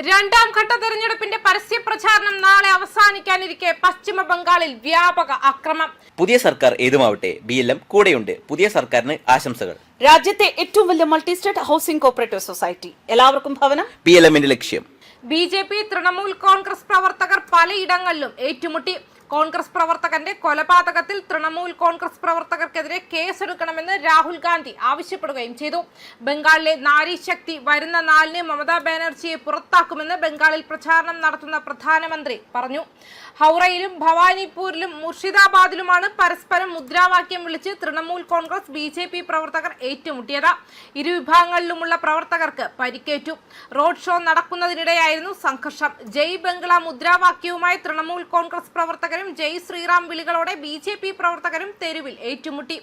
രണ്ടാം ഘട്ട തെരഞ്ഞെടുപ്പിന്റെ പരസ്യ പ്രചാരണം നാളെ അവസാനിക്കാനിരിക്കെ പശ്ചിമ ബംഗാളിൽ വ്യാപക അക്രമം. പുതിയ സർക്കാർ ഏതുമാവട്ടെ BLM കൂടെയുണ്ട്. പുതിയ സർക്കാരിന് ആശംസകൾ. രാജ്യത്തെ ഏറ്റവും വലിയ multi state housing cooperative society, എല്ലാവർക്കും ഭവനം, BLMന്റെ ലക്ഷ്യം. BJP തൃണമൂൽ കോൺഗ്രസ് പ്രവർത്തകർ പലയിടങ്ങളിലും ഏറ്റുമുട്ടി. കോൺഗ്രസ് പ്രവർത്തകന്റെ കൊലപാതകത്തിൽ തൃണമൂൽ കോൺഗ്രസ് പ്രവർത്തകർക്കെതിരെ കേസെടുക്കണമെന്ന് രാഹുൽ ഗാന്ധി ആവശ്യപ്പെടുകയും ചെയ്തു. ബംഗാളിലെ നാരി ശക്തി വരുന്ന 4-ന് മമതാ ബാനർജിയെ പുറത്താക്കുമെന്ന് ബംഗാളിൽ പ്രചാരണം നടത്തുന്ന പ്രധാനമന്ത്രി പറഞ്ഞു. ഹൗറയിലും ഭവാനിപൂരിലും മുർഷിദാബാദിലുമാണ് പരസ്പരം മുദ്രാവാക്യം വിളിച്ച് തൃണമൂൽ കോൺഗ്രസ് BJP പ്രവർത്തകർ ഏറ്റുമുട്ടിയത്. ഇരുവിഭാഗങ്ങളിലുമുള്ള പ്രവർത്തകർക്ക് പരിക്കേറ്റു. റോഡ് ഷോ നടക്കുന്നതിനിടെയായിരുന്നു സംഘർഷം. ജയ് ബംഗ്ല മുദ്രാവാക്യവുമായി തൃണമൂൽ കോൺഗ്രസ് പ്രവർത്തകരും ജയ് ശ്രീറാം വിളികളോടെ BJP പ്രവർത്തകരും തെരുവിൽ ഏറ്റുമുട്ടി.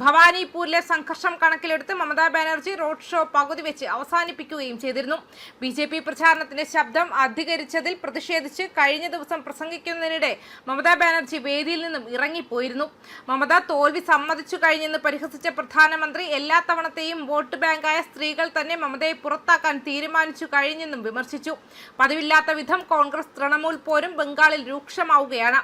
ഭവാനിപൂരിലെ സംഘർഷം കണക്കിലെടുത്ത് മമതാ ബാനർജി റോഡ് ഷോ പകുതി വെച്ച് അവസാനിപ്പിക്കുകയും ചെയ്തിരുന്നു. BJP പ്രചാരണത്തിന്റെ ശബ്ദം അധികരിച്ചതിൽ പ്രതിഷേധിച്ച് കഴിഞ്ഞ ദിവസം പ്രസംഗിക്കുന്നതിനിടെ മമതാ ബാനർജി വേദിയിൽ നിന്നും ഇറങ്ങിപ്പോയിരുന്നു. മമത തോൽവി സമ്മതിച്ചു കഴിഞ്ഞെന്ന് പരിഹസിച്ച പ്രധാനമന്ത്രി എല്ലാ തവണത്തെയും വോട്ട് ബാങ്കായ സ്ത്രീകൾ തന്നെ മമതയെ പുറത്താക്കാൻ തീരുമാനിച്ചു കഴിഞ്ഞെന്നും വിമർശിച്ചു. പതിവില്ലാത്ത വിധം കോൺഗ്രസ് തൃണമൂൽ പോരും ബംഗാളിൽ രൂക്ഷമാവുകയാണ്.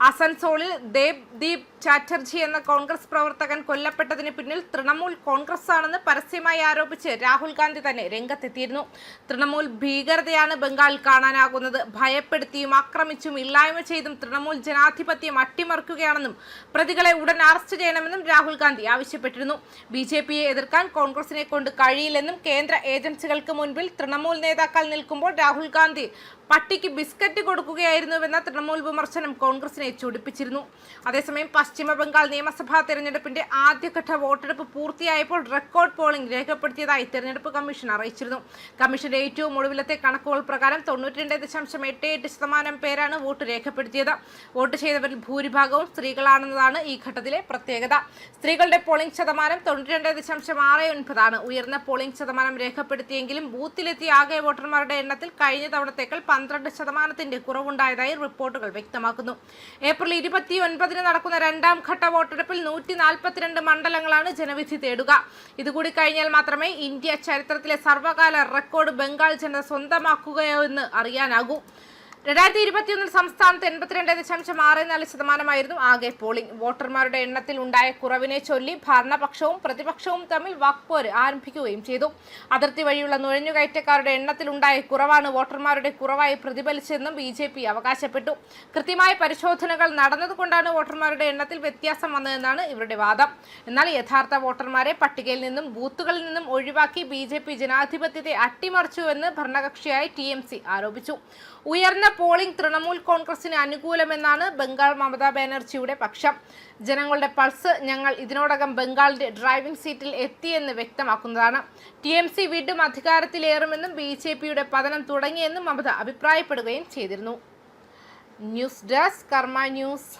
അസൻസോളിൽ ദേബ്ദീപ് ചാറ്റർജി എന്ന കോൺഗ്രസ് പ്രവർത്തകൻ കൊല്ലപ്പെട്ടതിന് പിന്നിൽ തൃണമൂൽ കോൺഗ്രസ് ആണെന്ന് പരസ്യമായി ആരോപിച്ച് രാഹുൽ ഗാന്ധി തന്നെ രംഗത്തെത്തിയിരുന്നു. തൃണമൂൽ ഭീകരതയാണ് ബംഗാളിൽ കാണാനാകുന്നത്. ഭയപ്പെടുത്തിയും ആക്രമിച്ചും ഇല്ലായ്മ ചെയ്തും തൃണമൂൽ ജനാധിപത്യം അട്ടിമറിക്കുകയാണെന്നും പ്രതികളെ ഉടൻ അറസ്റ്റ് ചെയ്യണമെന്നും രാഹുൽ ഗാന്ധി ആവശ്യപ്പെട്ടിരുന്നു. BJPയെ എതിർക്കാൻ കോൺഗ്രസിനെ കൊണ്ട് കഴിയില്ലെന്നും കേന്ദ്ര ഏജൻസികൾക്ക് മുൻപിൽ തൃണമൂൽ നേതാക്കൾ നിൽക്കുമ്പോൾ രാഹുൽ ഗാന്ധി പട്ടിക്ക് ബിസ്ക്കറ്റ് കൊടുക്കുകയായിരുന്നുവെന്ന തൃണമൂൽ വിമർശനം കോൺഗ്രസിനെ ചൊടിപ്പിച്ചിരുന്നു. അതേസമയം പശ്ചിമ ബംഗാൾ നിയമസഭാ തെരഞ്ഞെടുപ്പിന്റെ ആദ്യഘട്ട വോട്ടെടുപ്പ് പൂർത്തിയായപ്പോൾ റെക്കോർഡ് പോളിംഗ് രേഖപ്പെടുത്തിയതായി തെരഞ്ഞെടുപ്പ് കമ്മീഷൻ അറിയിച്ചിരുന്നു. കമ്മീഷന്റെ ഏറ്റവും ഒടുവിലത്തെ കണക്കുകൾ പ്രകാരം 92.88% പേരാണ് വോട്ട് രേഖപ്പെടുത്തിയത്. വോട്ട് ചെയ്തവരിൽ ഭൂരിഭാഗവും സ്ത്രീകളാണെന്നതാണ് ഈ ഘട്ടത്തിലെ പ്രത്യേകത. സ്ത്രീകളുടെ പോളിംഗ് ശതമാനം 92.69%. ഉയർന്ന പോളിംഗ് ശതമാനം രേഖപ്പെടുത്തിയെങ്കിലും ബൂത്തിലെത്തിയ ആകെ വോട്ടർമാരുടെ എണ്ണത്തിൽ കഴിഞ്ഞ തവണത്തേക്കാൾ 12% കുറവുണ്ടായതായി റിപ്പോർട്ടുകൾ വ്യക്തമാക്കുന്നു. ഏപ്രിൽ 29-ന് നടക്കുന്ന രണ്ടാം ഘട്ട വോട്ടെടുപ്പിൽ 142 മണ്ഡലങ്ങളാണ് ജനവിധി തേടുക. ഇതുകൂടി കഴിഞ്ഞാൽ മാത്രമേ ഇന്ത്യ ചരിത്രത്തിലെ സർവകാല റെക്കോർഡ് ബംഗാൾ ജനത സ്വന്തമാക്കുകയോ എന്ന് അറിയാനാകൂ. 2021 സംസ്ഥാനത്ത് 82.64% ആകെ പോളിംഗ്. വോട്ടർമാരുടെ എണ്ണത്തിൽ ഉണ്ടായ കുറവിനെ ചൊല്ലി ഭരണപക്ഷവും പ്രതിപക്ഷവും തമ്മിൽ വാക്പോര് ആരംഭിക്കുകയും ചെയ്തു. അതിർത്തി വഴിയുള്ള നുഴഞ്ഞുകയറ്റക്കാരുടെ എണ്ണത്തിൽ ഉണ്ടായ കുറവാണ് വോട്ടർമാരുടെ കുറവായി പ്രതിഫലിച്ചതെന്നും BJP അവകാശപ്പെട്ടു. കൃത്യമായ പരിശോധനകൾ നടന്നതുകൊണ്ടാണ് വോട്ടർമാരുടെ എണ്ണത്തിൽ വ്യത്യാസം വന്നതെന്നാണ് ഇവരുടെ വാദം. എന്നാൽ യഥാർത്ഥ വോട്ടർമാരെ പട്ടികയിൽ നിന്നും ബൂത്തുകളിൽ നിന്നും ഒഴിവാക്കി BJP ജനാധിപത്യത്തെ അട്ടിമറിച്ചുവെന്ന് ഭരണകക്ഷിയായ TMC ആരോപിച്ചു. ഉയർന്ന പോളിംഗ് തൃണമൂൽ കോൺഗ്രസിന് അനുകൂലമെന്നാണ് ബംഗാൾ മമതാ ബാനർജിയുടെ പക്ഷം. ജനങ്ങളുടെ പൾസ് ഞങ്ങൾ ഇതിനോടകം ബംഗാളിന്റെ ഡ്രൈവിംഗ് സീറ്റിൽ എത്തിയെന്ന് വ്യക്തമാക്കുന്നതാണ്. TMC വീണ്ടും അധികാരത്തിലേറുമെന്നും BJPയുടെ പതനം തുടങ്ങിയെന്നും മമത അഭിപ്രായപ്പെടുകയും ചെയ്തിരുന്നു. ന്യൂസ് ഡെസ്ക് കർമ്മ ന്യൂസ്.